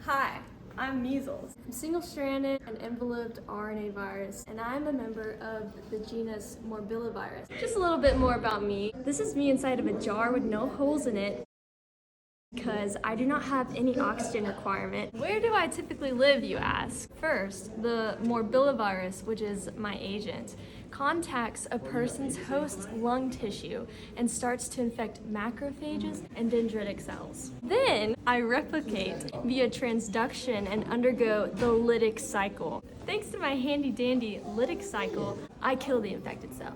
Hi, I'm Measles. I'm single-stranded and enveloped RNA virus, and I'm a member of the genus Morbillivirus. Just a little bit more about me. This is me inside of a jar with no holes in it because I do not have any oxygen requirement. Where do I typically live, you ask? First, the morbillivirus, which is my agent, contacts a person's host lung tissue and starts to infect macrophages and dendritic cells. Then I replicate via transduction and undergo the lytic cycle. Thanks to my handy-dandy lytic cycle, I kill the infected cell.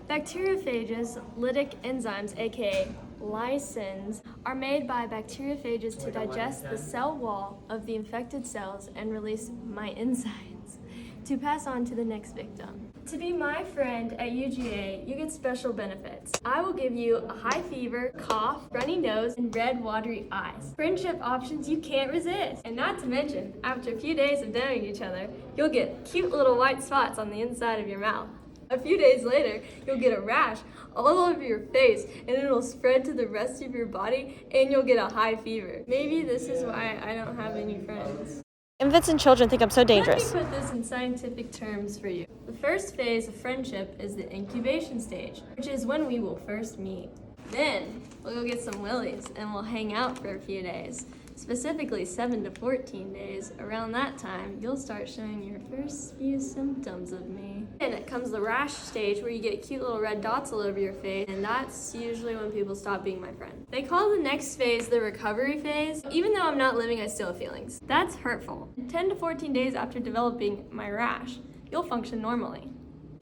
Bacteriophages, lytic enzymes, aka lysins, are made by bacteriophages to digest the cell wall of the infected cells and release my enzymes to pass on to the next victim. To be my friend at UGA, you get special benefits. I will give you a high fever, cough, runny nose, and red watery eyes. Friendship options you can't resist. And not to mention, after a few days of knowing each other, you'll get cute little white spots on the inside of your mouth. A few days later, you'll get a rash all over your face and it'll spread to the rest of your body and you'll get a high fever. Maybe this is why I don't have any friends. Infants and children think I'm so dangerous. Let me put this in scientific terms for you. The first phase of friendship is the incubation stage, which is when we will first meet. Then we'll go get some willies and we'll hang out for a few days. Specifically 7 to 14 days. Around that time, you'll start showing your first few symptoms of me. And it comes the rash stage where you get cute little red dots all over your face, and that's usually when people stop being my friend. They call the next phase the recovery phase. Even though I'm not living, I still have feelings. That's hurtful. 10 to 14 days after developing my rash, you'll function normally.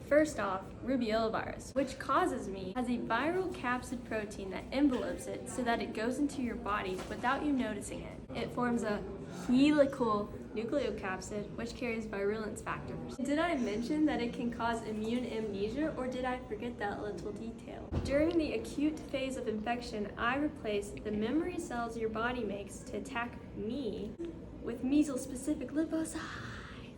First off, rubeolavirus, which causes me, has a viral capsid protein that envelopes it so that it goes into your body without you noticing it. It forms a helical nucleocapsid, which carries virulence factors. Did I mention that it can cause immune amnesia, or did I forget that little detail? During the acute phase of infection, I replace the memory cells your body makes to attack me with measles-specific lymphocytes.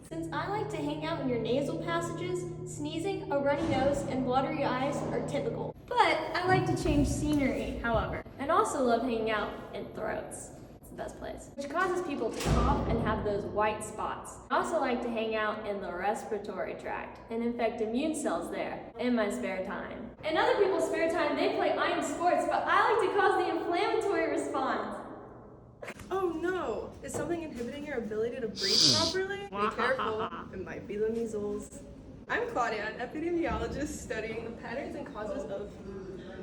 Since I like to hang out in your nasal passages, sneezing, a runny nose, and watery eyes are typical. But I like to change scenery, however, and also love hanging out in throats. It's the best place. Which causes people to cough and have those white spots. I also like to hang out in the respiratory tract and infect immune cells there in my spare time. In other people's spare time, they play iron sports, but I like to cause the inflammatory response. Oh no! Is something inhibiting your ability to breathe properly? Be careful, it might be the measles. I'm Claudia, an epidemiologist studying the patterns and causes of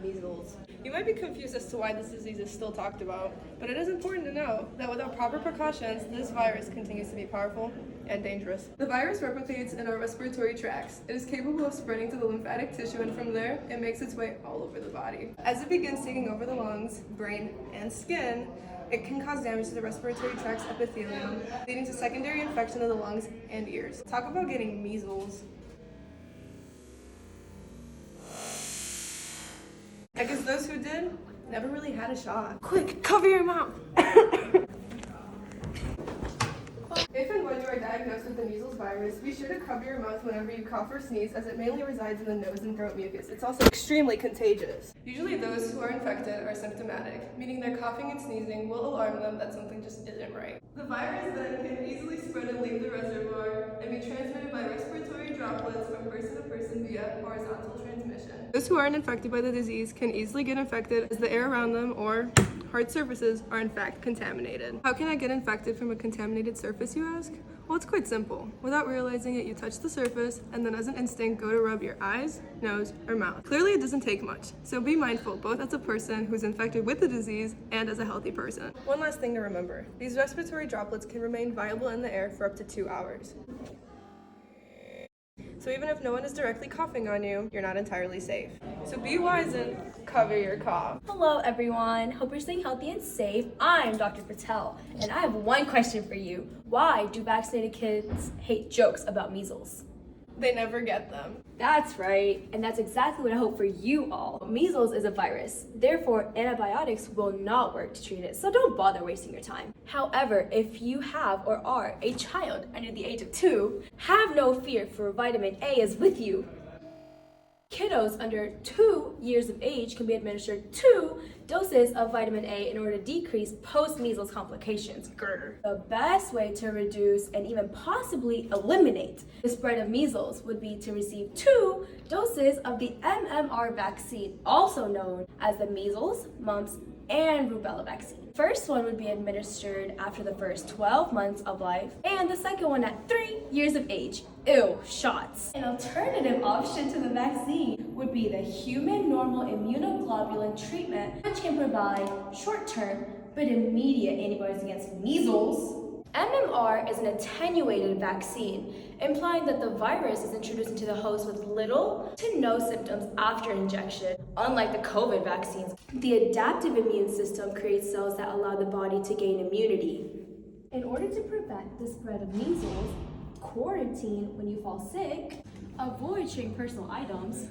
measles. You might be confused as to why this disease is still talked about, but it is important to know that without proper precautions, this virus continues to be powerful and dangerous. The virus replicates in our respiratory tracts. It is capable of spreading to the lymphatic tissue, and from there, it makes its way all over the body. As it begins taking over the lungs, brain, and skin, it can cause damage to the respiratory tract's epithelium, leading to secondary infection of the lungs and ears. Talk about getting measles. I guess those who did never really had a shot. Quick, cover your mouth! If and when you are diagnosed with the measles virus, be sure to cover your mouth whenever you cough or sneeze, as it mainly resides in the nose and throat mucus. It's also extremely contagious. Usually those who are infected are symptomatic, meaning their coughing and sneezing will alarm them that something just isn't right. The virus then can easily spread and leave the reservoir and be transmitted by respiratory droplets from person to person via horizontal transmission. Those who aren't infected by the disease can easily get infected as the air around them or hard surfaces are in fact contaminated. How can I get infected from a contaminated surface, you ask? Well, it's quite simple. Without realizing it, you touch the surface and then as an instinct go to rub your eyes, nose, or mouth. Clearly it doesn't take much, so be mindful both as a person who's infected with the disease and as a healthy person. One last thing to remember, these respiratory droplets can remain viable in the air for up to 2 hours. So even if no one is directly coughing on you, you're not entirely safe. So be wise and cover your cough. Hello everyone, hope you're staying healthy and safe. I'm Dr. Patel, and I have one question for you. Why do vaccinated kids hate jokes about measles? They never get them. That's right, and that's exactly what I hope for you all. Measles is a virus, therefore antibiotics will not work to treat it, so don't bother wasting your time. However, if you have or are a child under the age of 2, have no fear, for vitamin A is with you. Kiddos under 2 years of age can be administered 2 doses of vitamin A in order to decrease post-measles complications, GERD. The best way to reduce and even possibly eliminate the spread of measles would be to receive 2 doses of the MMR vaccine, also known as the measles, mumps, and rubella vaccine. First one would be administered after the first 12 months of life, and the second one at 3 years of age. Ew, shots. An alternative option to the vaccine would be the human normal immunoglobulin treatment, which can provide short-term but immediate antibodies against measles. MMR is an attenuated vaccine, implying that the virus is introduced into the host with little to no symptoms after injection. Unlike the COVID vaccines, the adaptive immune system creates cells that allow the body to gain immunity. In order to prevent the spread of measles, quarantine when you fall sick, avoid sharing personal items,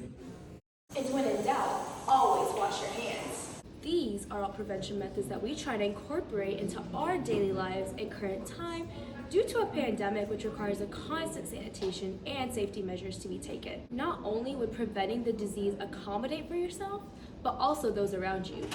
and when in doubt, always wash your hands. These are all prevention methods that we try to incorporate into our daily lives in current time due to a pandemic which requires a constant sanitation and safety measures to be taken. Not only would preventing the disease accommodate for yourself, but also those around you.